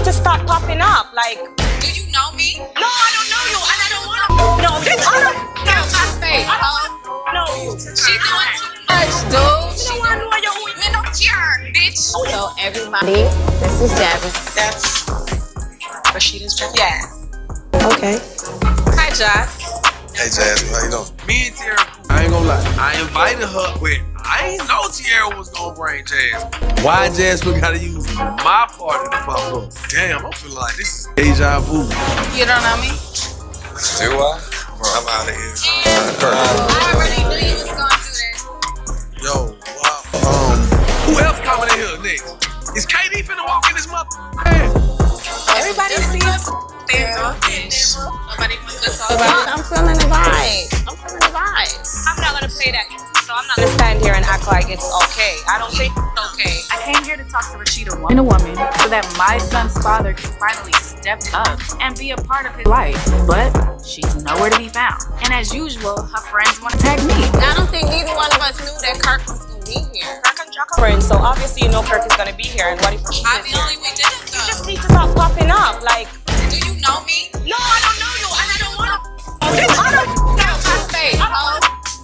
to stop popping up. Like, do you know me? No, I don't know you, and I don't want to. No, get out my face, No, she doing too much, dude. She don't want to know you. Man, don't care, bitch. So everybody, this is Jasmine. That's Rashida's job. Yeah. Okay. Hi, Josh. Hey, Jasmine, how you doing? Me and Tierra, I ain't gonna lie, I invited her, but I ain't know Tierra was gonna bring Jasmine. Why Jasmine gotta use my party to pop up? Damn, I'm feeling like this is deja vu. You don't know me? Do I? Bro, I'm out of here. I already knew you was gonna do this. Yo, wow. Who else coming in here next? Is KD finna walk in this mother? Man. Everybody see us. Nobody wants to talk about. I'm feeling the vibe. I'm feeling the vibe. I'm not gonna play that, so I'm not gonna stand here and act like it's okay. I don't think it's okay. I came here to talk to Rashida and a woman so that my son's father can finally step up and be a part of his life. But she's nowhere to be found. And as usual, her friends want to tag me. I don't think neither one of us knew that Kirk was going to be here. Kirk and Jack are friends, so obviously you know Kirk is gonna be here. And what if Rashida's here? Obviously, we didn't You though. just need to stop popping up. Like, Do you know me? no, I don't know you, and I don't want to. Get out my face,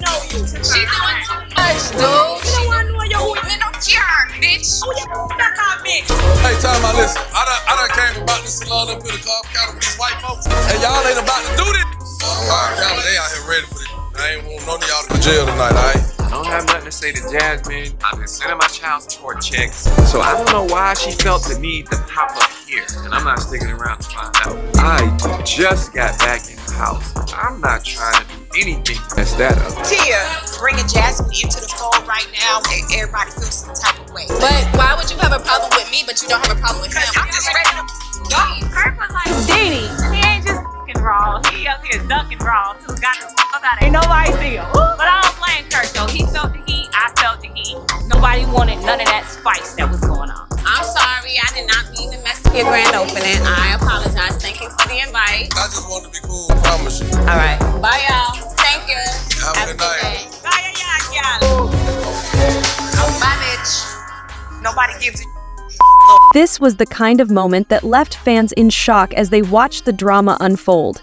No, you. she doing too much, dude. She don't want to know you. Man, don't care, bitch. Oh, you back on me. Hey, time out, listen. I done came about this salon up in the car counter with these white folks, and y'all ain't about to do this. They out here ready for this. I ain't want none of y'all to go to jail tonight, alright? I don't have nothing to say to Jasmine. I've been sending my child support checks, so I don't know why she felt the need to pop up here, and I'm not sticking around to find out. I just got back in the house. I'm not trying to do anything to mess that up. Tia, bringing Jasmine into the fold right now, and everybody feels some type of way. But why would you have a problem with me, but you don't have a problem with him? I'm just ready to go. Kirk was like, Deanie, he ain't just fucking raw. He up here ducking raw too. Got the fuck out of here. Ain't nobody see him. But I don't blame Kirk though. He felt the heat. I felt the heat. Nobody wanted none of that spice that was going on. I'm sorry. I did not mean to mess up your grand opening. I apologize. Thank you for the invite. I just wanted to be cool, I promise you. All right. Bye, y'all. Thank you. Have a good night. Bye, bitch. Nobody gives a. This was the kind of moment that left fans in shock as they watched the drama unfold.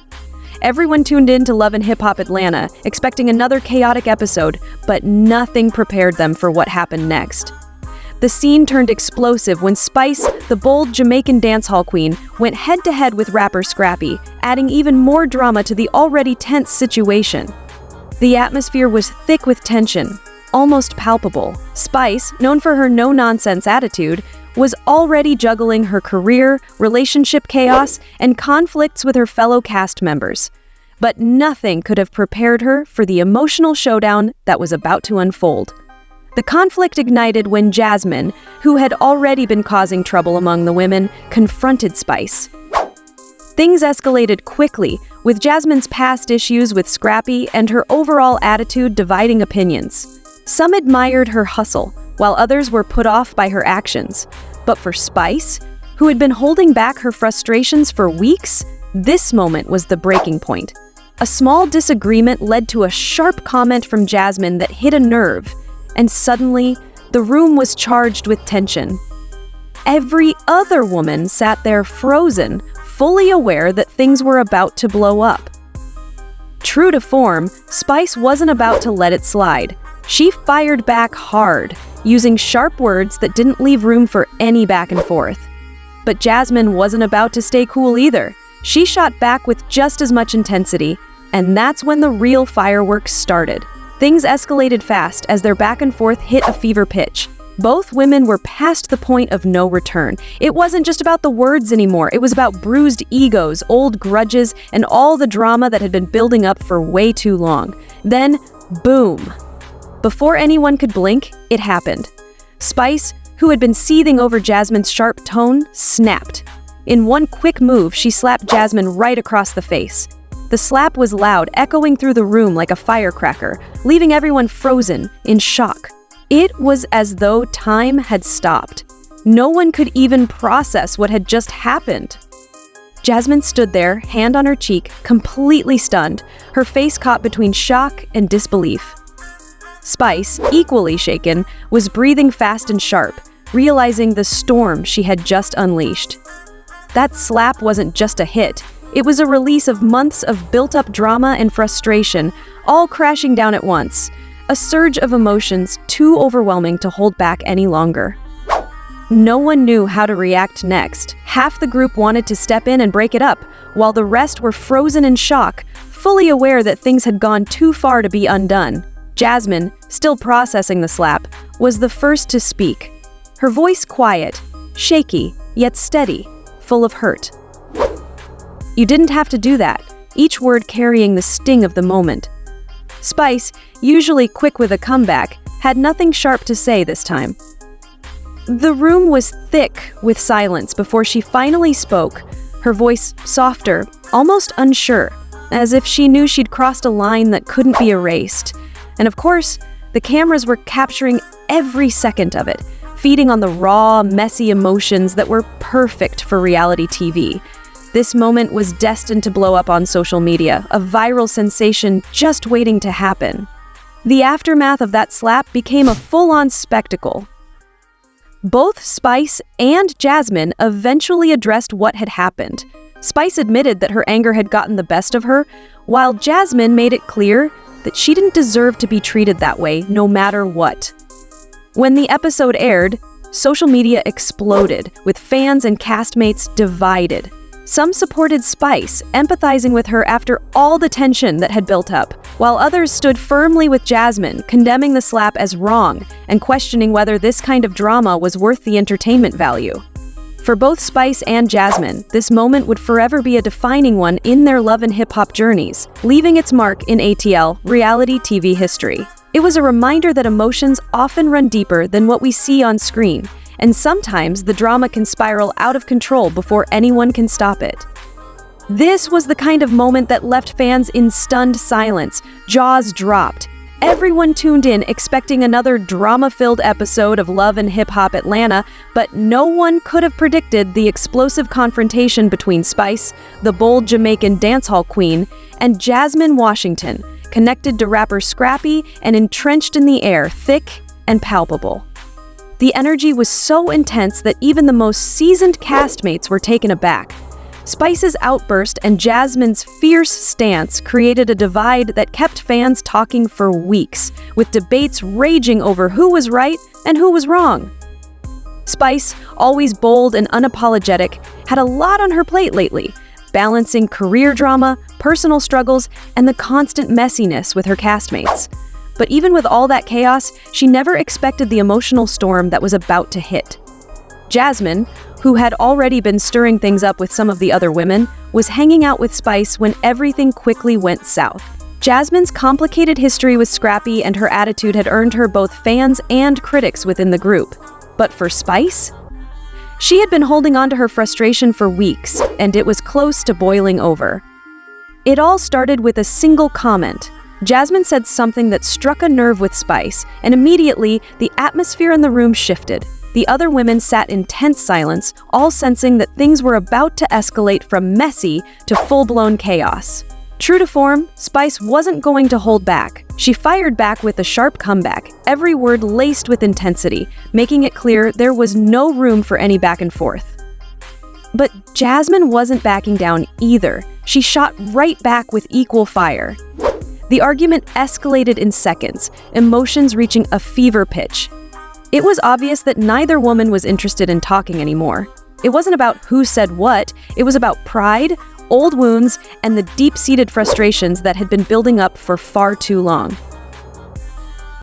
Everyone tuned in to Love and Hip Hop Atlanta, expecting another chaotic episode, but nothing prepared them for what happened next. The scene turned explosive when Spice, the bold Jamaican dancehall queen, went head-to-head with rapper Scrappy, adding even more drama to the already tense situation. The atmosphere was thick with tension, almost palpable. Spice, known for her no-nonsense attitude, was already juggling her career, relationship chaos, and conflicts with her fellow cast members. But nothing could have prepared her for the emotional showdown that was about to unfold. The conflict ignited when Jasmine, who had already been causing trouble among the women, confronted Spice. Things escalated quickly, with Jasmine's past issues with Scrappy and her overall attitude dividing opinions. Some admired her hustle, while others were put off by her actions. But for Spice, who had been holding back her frustrations for weeks, this moment was the breaking point. A small disagreement led to a sharp comment from Jasmine that hit a nerve, and suddenly, the room was charged with tension. Every other woman sat there frozen, fully aware that things were about to blow up. True to form, Spice wasn't about to let it slide. She fired back hard, using sharp words that didn't leave room for any back and forth. But Jasmine wasn't about to stay cool either. She shot back with just as much intensity, and that's when the real fireworks started. Things escalated fast as their back and forth hit a fever pitch. Both women were past the point of no return. It wasn't just about the words anymore. It was about bruised egos, old grudges, and all the drama that had been building up for way too long. Then, boom. Before anyone could blink, it happened. Spice, who had been seething over Jasmine's sharp tone, snapped. In one quick move, she slapped Jasmine right across the face. The slap was loud, echoing through the room like a firecracker, leaving everyone frozen, in shock. It was as though time had stopped. No one could even process what had just happened. Jasmine stood there, hand on her cheek, completely stunned, her face caught between shock and disbelief. Spice, equally shaken, was breathing fast and sharp, realizing the storm she had just unleashed. that slap wasn't just a hit. It was a release of months of built-up drama and frustration, all crashing down at once. A surge of emotions too overwhelming to hold back any longer. No one knew how to react next. Half the group wanted to step in and break it up, while the rest were frozen in shock, fully aware that things had gone too far to be undone. Jasmine, still processing the slap, was the first to speak. Her voice quiet, shaky, yet steady, full of hurt. "You didn't have to do that," each word carrying the sting of the moment. Spice, usually quick with a comeback, had nothing sharp to say this time. The room was thick with silence before she finally spoke, her voice softer, almost unsure, as if she knew she'd crossed a line that couldn't be erased. And of course, the cameras were capturing every second of it, feeding on the raw, messy emotions that were perfect for reality TV. This moment was destined to blow up on social media, a viral sensation just waiting to happen. The aftermath of that slap became a full-on spectacle. Both Spice and Jasmine eventually addressed what had happened. Spice admitted that her anger had gotten the best of her, while Jasmine made it clear that she didn't deserve to be treated that way, no matter what. When the episode aired, social media exploded, with fans and castmates divided. Some supported Spice, empathizing with her after all the tension that had built up, while others stood firmly with Jasmine, condemning the slap as wrong and questioning whether this kind of drama was worth the entertainment value. For both Spice and Jasmine, this moment would forever be a defining one in their love and hip-hop journeys, leaving its mark in ATL reality TV history. It was a reminder that emotions often run deeper than what we see on screen, and sometimes the drama can spiral out of control before anyone can stop it. This was the kind of moment that left fans in stunned silence, jaws dropped. Everyone tuned in expecting another drama-filled episode of Love and Hip Hop Atlanta, but no one could have predicted the explosive confrontation between Spice, the bold Jamaican dancehall queen, and Jasmine Washington, connected to rapper Scrappy and entrenched in the air, thick and palpable. The energy was so intense that even the most seasoned castmates were taken aback. Spice's outburst and Jasmine's fierce stance created a divide that kept fans talking for weeks, with debates raging over who was right and who was wrong. Spice, always bold and unapologetic, had a lot on her plate lately, balancing career drama, personal struggles, and the constant messiness with her castmates. But even with all that chaos, she never expected the emotional storm that was about to hit. Jasmine, who had already been stirring things up with some of the other women, was hanging out with Spice when everything quickly went south. Jasmine's complicated history with Scrappy and her attitude had earned her both fans and critics within the group. But for Spice? She had been holding on to her frustration for weeks, and it was close to boiling over. It all started with a single comment. Jasmine said something that struck a nerve with Spice, and immediately, the atmosphere in the room shifted. The other women sat in tense silence, all sensing that things were about to escalate from messy to full-blown chaos. True to form, Spice wasn't going to hold back. She fired back with a sharp comeback, every word laced with intensity, making it clear there was no room for any back and forth. But Jasmine wasn't backing down either. She shot right back with equal fire. The argument escalated in seconds, emotions reaching a fever pitch. It was obvious that neither woman was interested in talking anymore. It wasn't about who said what, it was about pride, old wounds, and the deep-seated frustrations that had been building up for far too long.